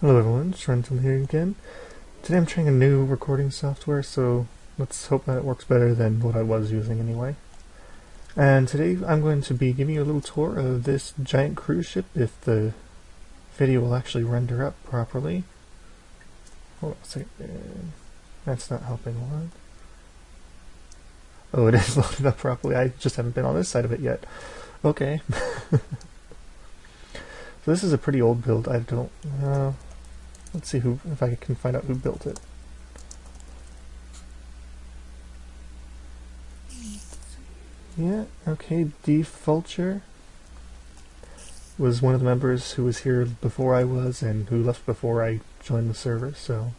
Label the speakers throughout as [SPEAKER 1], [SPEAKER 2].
[SPEAKER 1] Hello everyone, Trenton here again. Today I'm trying a new recording software, so let's hope that it works better than what I was using anyway. And today I'm going to be giving you a little tour of this giant cruise ship, if the video will actually render up properly. Hold on a second. That's not helping a lot. Oh, it is loaded up properly. I just haven't been on this side of it yet. Okay. So this is a pretty old build. I don't... let's see if I can find out who built it. Yeah, okay, D. Fulcher was one of the members who was here before I was and who left before I joined the server, so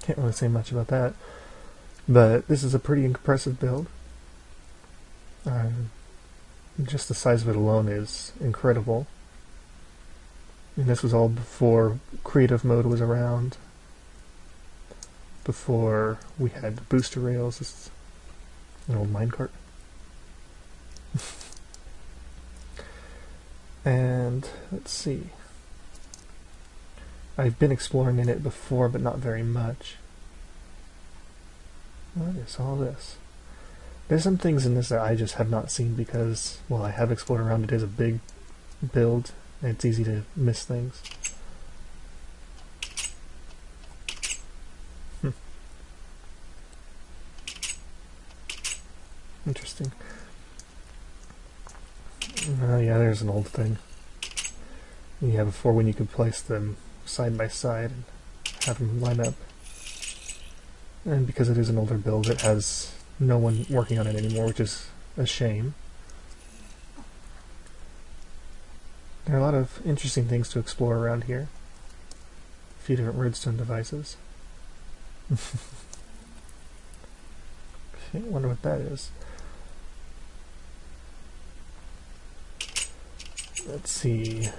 [SPEAKER 1] can't really say much about that. But this is a pretty impressive build. Just the size of it alone is incredible. And this was all before creative mode was around, before we had the booster rails. This is an old minecart. And let's see. I've been exploring in it before, but not very much. What is all this? There's some things in this that I just have not seen because, well, I have explored around. It is a big build, and it's easy to miss things. Interesting. Yeah, there's an old thing. You have before when you could place them side by side and have them line up. And because it is an older build, it has no one working on it anymore, which is a shame. There are a lot of interesting things to explore around here. A few different redstone devices. Okay, wonder what that is. Let's see.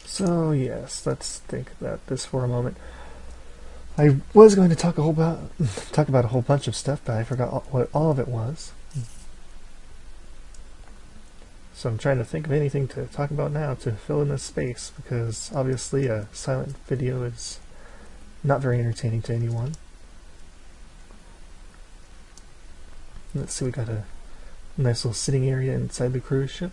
[SPEAKER 1] So yes, let's think about this for a moment. I was going to talk about a whole bunch of stuff, but I forgot what all of it was. So I'm trying to think of anything to talk about now to fill in this space, because obviously a silent video is not very entertaining to anyone. Let's see, we got a nice little sitting area inside the cruise ship.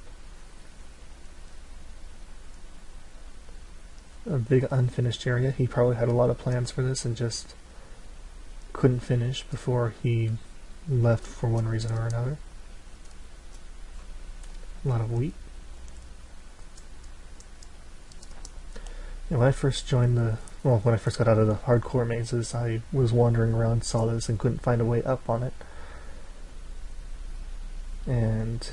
[SPEAKER 1] A big unfinished area. He probably had a lot of plans for this and just couldn't finish before he left for one reason or another. A lot of wheat. And when I first joined when I first got out of the hardcore mazes, I was wandering around, saw this, and couldn't find a way up on it. And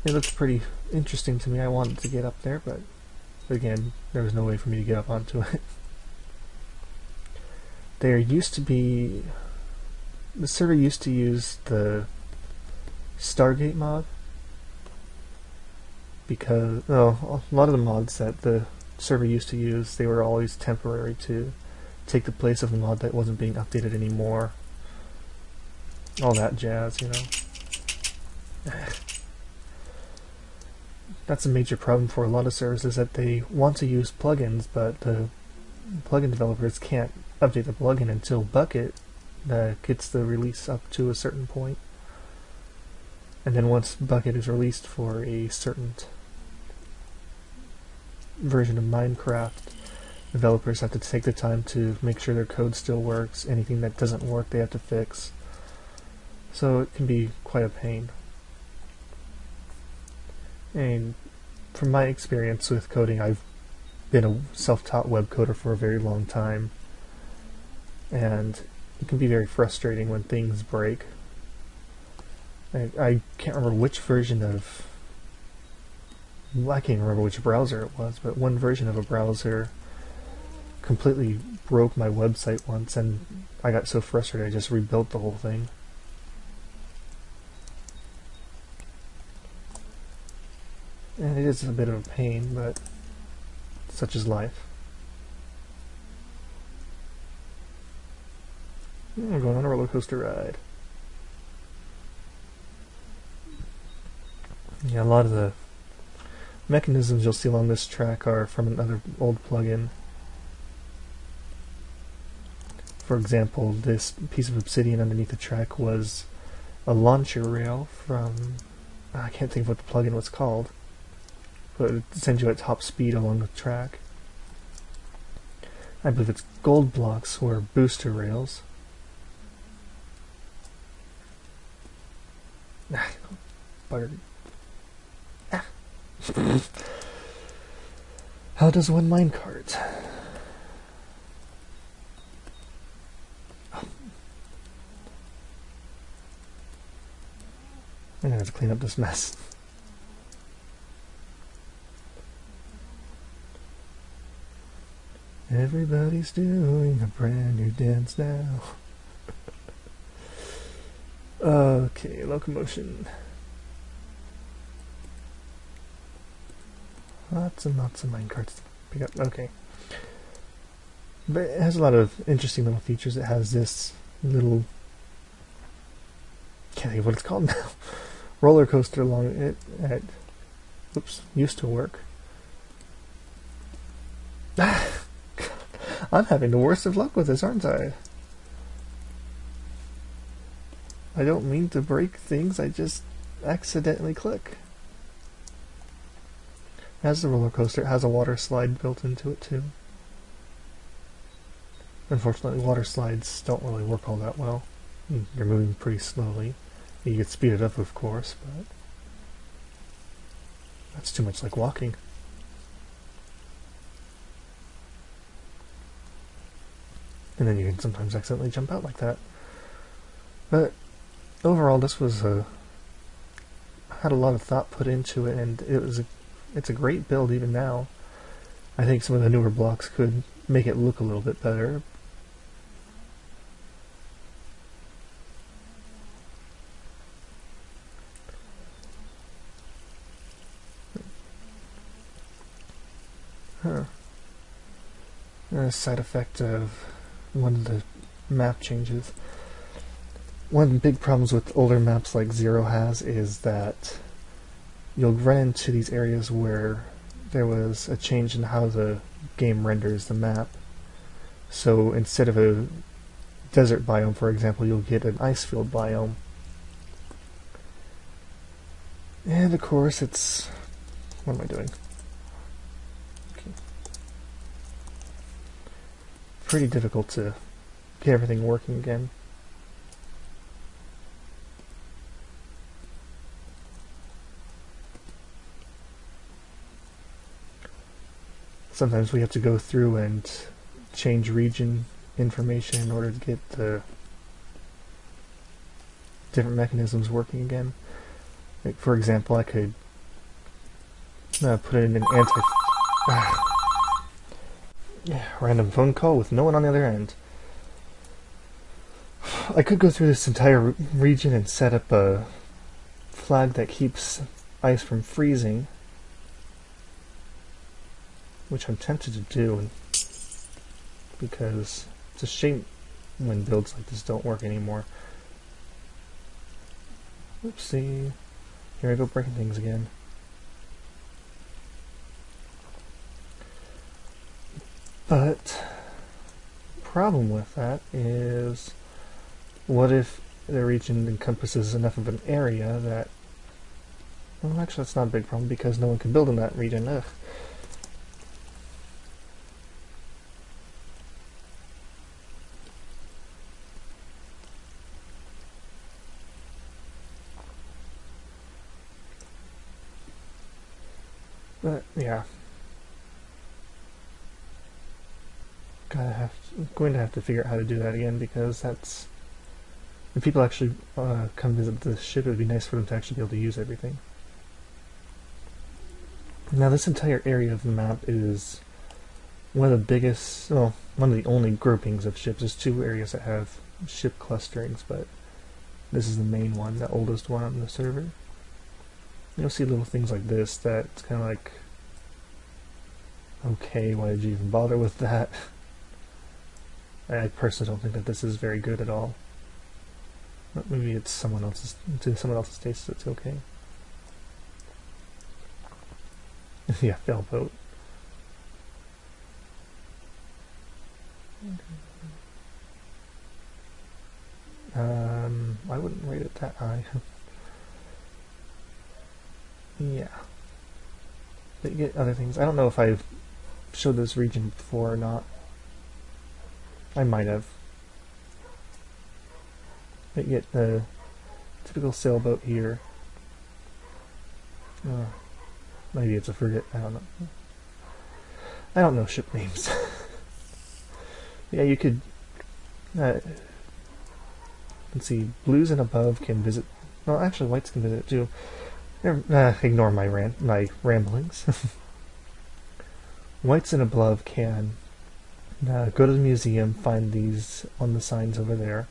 [SPEAKER 1] it looked pretty interesting to me. I wanted to get up there, but again, there was no way for me to get up onto it. There used to be... the server used to use the Stargate mod, because a lot of the mods that the server used to use, they were always temporary to take the place of the mod that wasn't being updated anymore. All that jazz, you know. That's a major problem for a lot of servers, is that they want to use plugins, but the plugin developers can't update the plugin until Bucket gets the release up to a certain point. And then once Bucket is released for a certain version of Minecraft, developers have to take the time to make sure their code still works. Anything that doesn't work, they have to fix. So it can be quite a pain. And from my experience with coding, I've been a self-taught web coder for a very long time, and it can be very frustrating when things break. I can't remember which version of... I can't remember which browser it was, but one version of a browser completely broke my website once, and I got so frustrated I just rebuilt the whole thing. And it is a bit of a pain, but such is life. We're going on a roller coaster ride. Yeah, a lot of the mechanisms you'll see along this track are from another old plugin. For example, this piece of obsidian underneath the track was a launcher rail from, I can't think of what the plugin was called, but it sends you at top speed along the track. I believe it's gold blocks or booster rails. Bugger. Ah. How does one minecart? I'm gonna have to clean up this mess. Everybody's doing a brand new dance now. Okay, locomotion. Lots and lots of minecarts to pick up. Okay. But it has a lot of interesting little features. It has this little, can't think of what it's called now, roller coaster along it at, oops, used to work. I'm having the worst of luck with this, aren't I? I don't mean to break things, I just accidentally click. It has the roller coaster, it has a water slide built into it too. Unfortunately, water slides don't really work all that well. You're moving pretty slowly. You could speed it up, of course, but that's too much like walking. And then you can sometimes accidentally jump out like that. But overall, this was had a lot of thought put into it, and it's a great build even now. I think some of the newer blocks could make it look a little bit better. A side effect of one of the map changes. One of the big problems with older maps like Zero has is that you'll run into these areas where there was a change in how the game renders the map. So instead of a desert biome, for example, you'll get an ice field biome. And of course it's... what am I doing? Okay. Pretty difficult to get everything working again. Sometimes we have to go through and change region information in order to get the different mechanisms working again. Like, for example, I could put in an random phone call with no one on the other end. I could go through this entire region and set up a flag that keeps ice from freezing, which I'm tempted to do, because it's a shame when builds like this don't work anymore. Oopsie. Here I go breaking things again. But the problem with that is, what if the region encompasses enough of an area that... well, actually that's not a big problem because no one can build in that region. Ugh. But yeah, I'm going to have to figure out how to do that again, because that's, when people actually come visit the ship, it would be nice for them to actually be able to use everything. Now this entire area of the map is one of the biggest, well, one of the only groupings of ships. There's two areas that have ship clusterings, but this is the main one, the oldest one on the server. You'll see little things like this that's kind of like, okay, why did you even bother with that? I personally don't think that this is very good at all. But maybe it's someone else's, to someone else's taste, so it's okay. Yeah, failboat. I wouldn't rate it that high. Yeah. But you get other things. I don't know if I've showed this region before or not. I might have. But you get the typical sailboat here. Maybe it's a frigate. I don't know. I don't know ship names. Yeah, you could. Let's see. Blues and above can visit. Well, actually, whites can visit too. Ignore my ramblings. Whites and above can go to the museum, find these on the signs over there,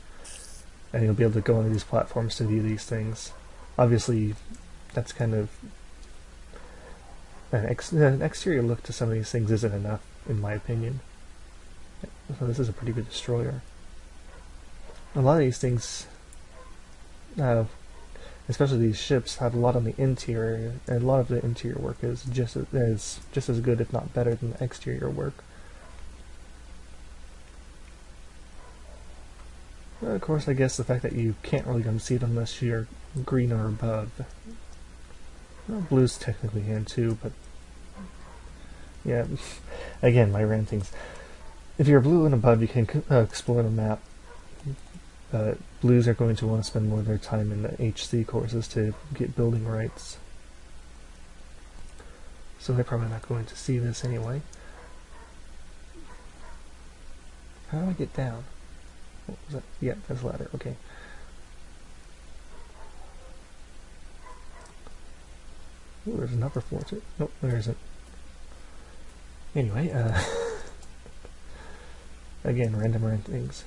[SPEAKER 1] and you'll be able to go onto these platforms to view these things. Obviously, that's kind of an exterior look to some of these things isn't enough, in my opinion. So this is a pretty good destroyer. A lot of these things, especially these ships, have a lot on the interior, and a lot of the interior work is just as good, if not better, than the exterior work. Of course, I guess the fact that you can't really come see it unless you're green or above. Well, blues technically can too, but yeah. Again, my rantings. If you're blue and above, you can explore the map. But blues are going to want to spend more of their time in the HC courses to get building rights. So they're probably not going to see this anyway. How do I get down? What was that? Yeah, there's a ladder. Okay. Ooh, there's an upper floor too. Nope, there isn't. Anyway, again, random ramblings.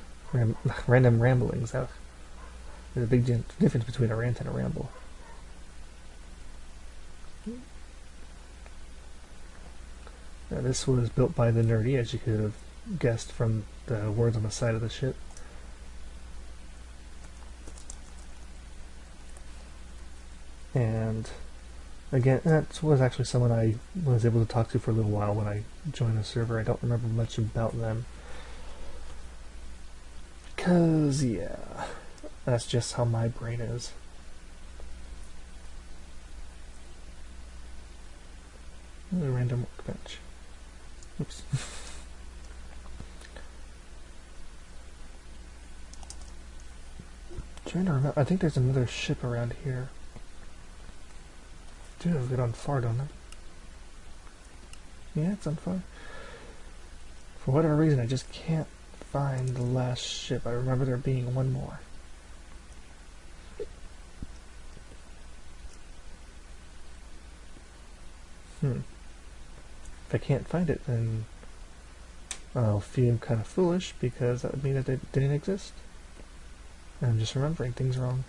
[SPEAKER 1] Random ramblings. There's a big difference between a rant and a ramble. Now, this was built by the nerdy, as you could have guessed from the words on the side of the ship. And again, that was actually someone I was able to talk to for a little while when I joined the server. I don't remember much about them. Because, yeah, that's just how my brain is. A random workbench. Oops. Trying to remember. I think there's another ship around here. Do have it on fire, don't I? Yeah, it's on fire. For whatever reason, I just can't find the last ship. I remember there being one more. If I can't find it, then I'll feel kind of foolish, because that would mean that it didn't exist. And I'm just remembering things wrong.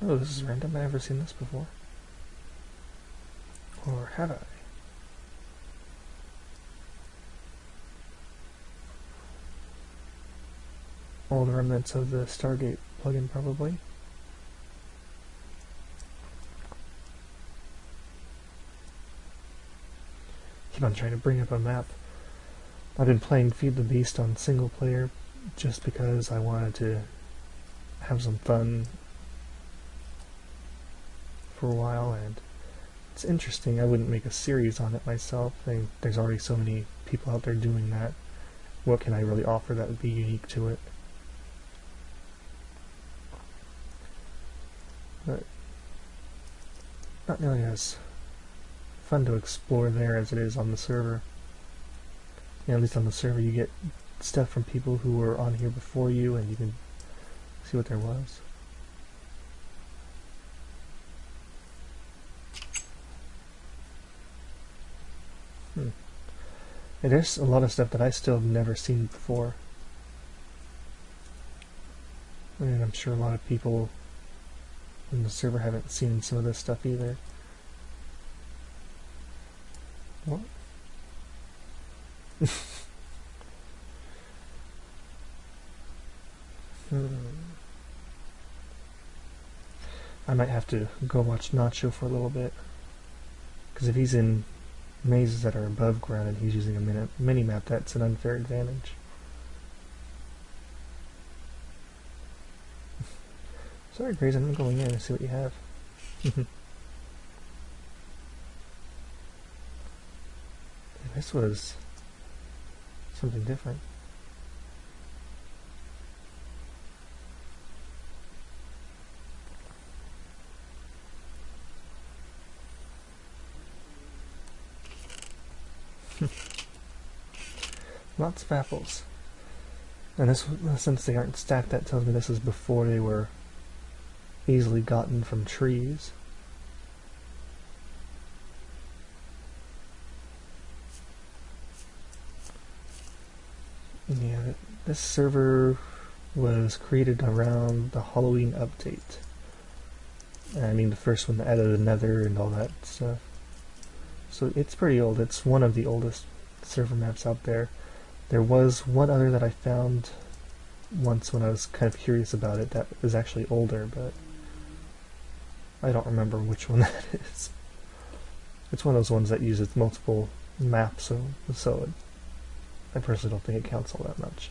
[SPEAKER 1] Oh, this is random. I've never seen this before. Or have I? All the remnants of the Stargate plugin, probably. Keep on trying to bring up a map. I've been playing Feed the Beast on single player just because I wanted to have some fun for a while, and it's interesting. I wouldn't make a series on it myself. There's already so many people out there doing that. What can I really offer that would be unique to it? But not nearly as fun to explore there as it is on the server. Yeah, at least on the server you get stuff from people who were on here before you, and you can see what there was. And there's a lot of stuff that I still have never seen before. And I'm sure a lot of people in the server haven't seen some of this stuff either. What? I might have to go watch Nacho for a little bit. Because if he's in mazes that are above ground and he's using a mini-map, that's an unfair advantage. Sorry, Grayson, I'm going in and see what you have. This was something different. Lots of apples. And this, since they aren't stacked, that tells me this is before they were easily gotten from trees. Yeah, this server was created around the Halloween update. I mean, the first one that added the Nether and all that stuff. So it's pretty old. It's one of the oldest server maps out there. There was one other that I found once when I was kind of curious about it that was actually older, but I don't remember which one that is. It's one of those ones that uses multiple maps, so I personally don't think it counts all that much.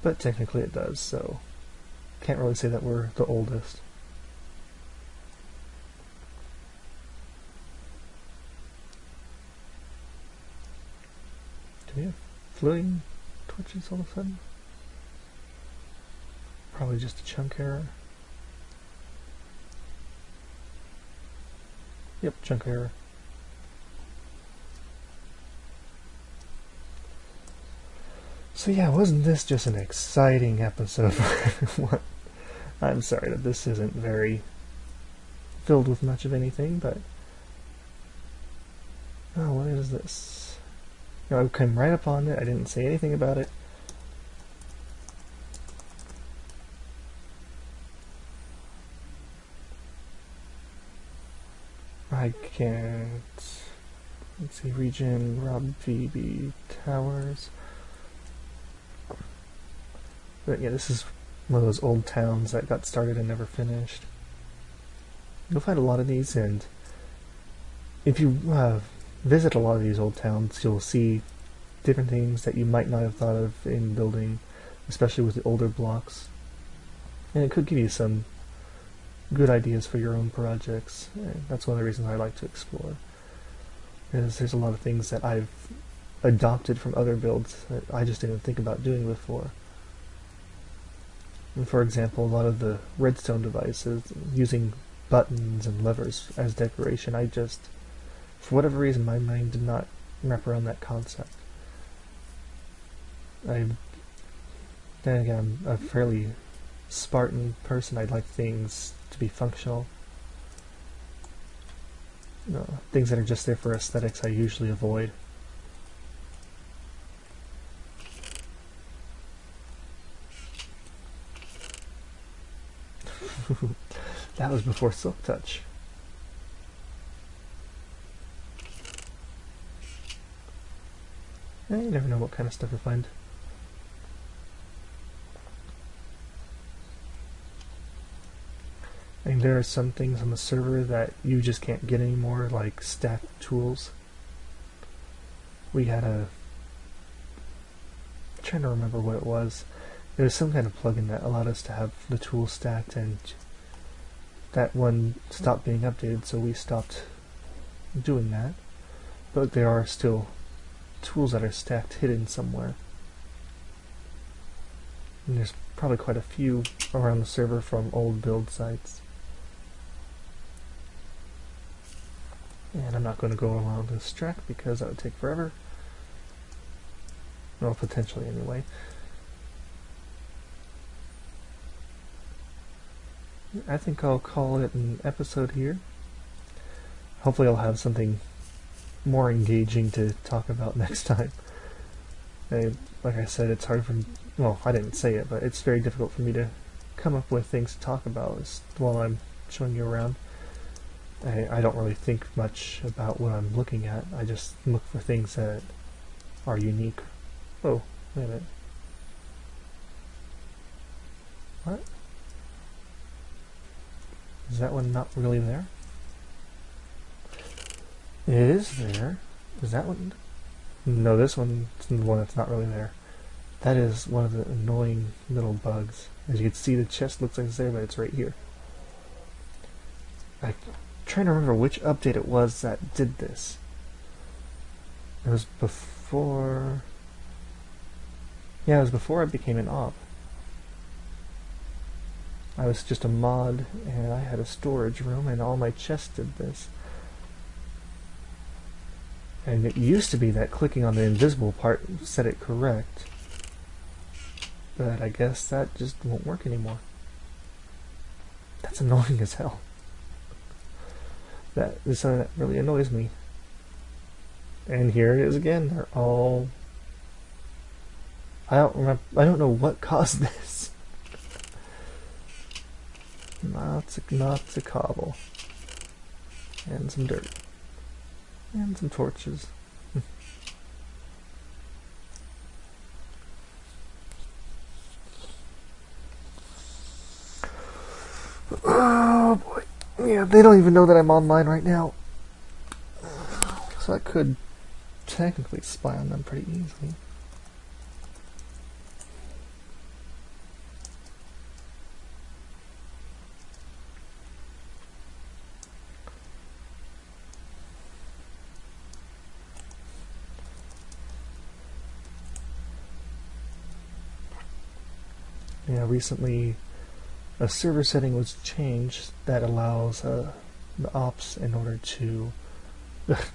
[SPEAKER 1] But technically it does, so can't really say that we're the oldest. Do we have floating torches all of a sudden? Probably just a chunk error. Yep, chunk error. So yeah, wasn't this just an exciting episode? I'm sorry that this isn't very filled with much of anything, but oh, what is this? You know, I came right up on it. I didn't say anything about it. I can't. Let's see, region, Rob VB Towers. But yeah, this is one of those old towns that got started and never finished. You'll find a lot of these, and if you visit a lot of these old towns, you'll see different things that you might not have thought of in building, especially with the older blocks. And it could give you some good ideas for your own projects. And that's one of the reasons I like to explore. Because there's a lot of things that I've adopted from other builds that I just didn't think about doing before. And for example, a lot of the redstone devices, using buttons and levers as decoration, I just, for whatever reason, my mind did not wrap around that concept. Then again, I'm a fairly Spartan person. I'd like things to be functional. No, things that are just there for aesthetics I usually avoid. That was before Silk Touch. You never know what kind of stuff you'll find. I mean, there are some things on the server that you just can't get anymore, like stacked tools. We had I'm trying to remember what it was. There was some kind of plugin that allowed us to have the tools stacked, and that one stopped being updated, so we stopped doing that. But there are still tools that are stacked hidden somewhere. And there's probably quite a few around the server from old build sites. And I'm not going to go around this track because that would take forever. Well, potentially anyway. I think I'll call it an episode here. Hopefully I'll have something more engaging to talk about next time. Like I said, it's hard for me, well, I didn't say it, but it's very difficult for me to come up with things to talk about while I'm showing you around. I don't really think much about what I'm looking at. I just look for things that are unique. Oh, wait a minute. What? Is that one not really there? It is there. Is that one? No, this one's the one that's not really there. That is one of the annoying little bugs. As you can see, the chest looks like it's there, but it's right here. I'm trying to remember which update it was that did this. It was before... Yeah, it was before I became an op. I was just a mod, and I had a storage room, and all my chests did this. And it used to be that clicking on the invisible part set it correct. But I guess that just won't work anymore. That's annoying as hell. That is something that really annoys me. And here it is again. They're all... I don't know what caused this. Lots of cobble. And some dirt. And some torches. Oh boy. Yeah, they don't even know that I'm online right now. So I could technically spy on them pretty easily. Yeah, recently a server setting was changed that allows the ops in order to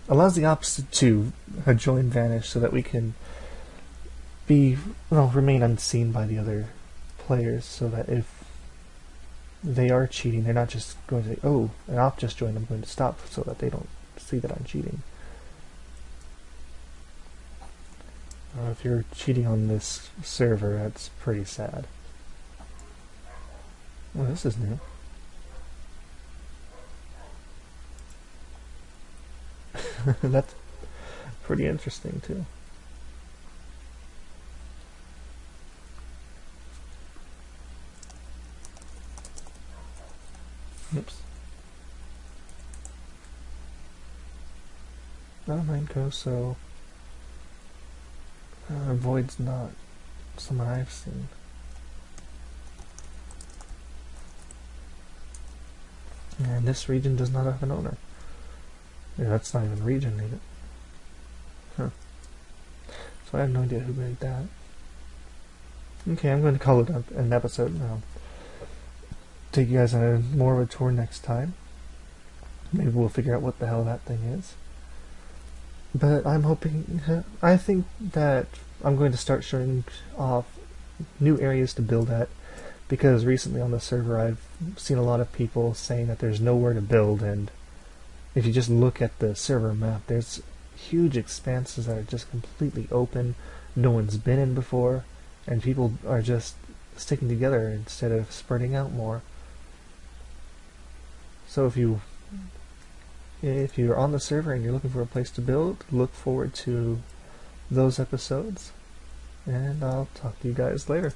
[SPEAKER 1] allows the ops to join vanish so that we can remain unseen by the other players, so that if they are cheating, they're not just going to say, "Oh, an op just joined, I'm going to stop," so that they don't see that I'm cheating. If you're cheating on this server, that's pretty sad. Oh, this is new. That's pretty interesting too. Oops. Not a mine coast, so Void's not someone I've seen. And this region does not have an owner. Yeah, that's not even region, is it? Huh. So I have no idea who made that. Okay, I'm going to call it an episode now. Take you guys on more of a tour next time. Maybe we'll figure out what the hell that thing is. But I'm hoping... I think that I'm going to start showing off new areas to build at, because recently on the server I've seen a lot of people saying that there's nowhere to build, and if you just look at the server map, there's huge expanses that are just completely open, no one's been in before, and people are just sticking together instead of spreading out more. So if you're on the server and you're looking for a place to build, look forward to those episodes, and I'll talk to you guys later.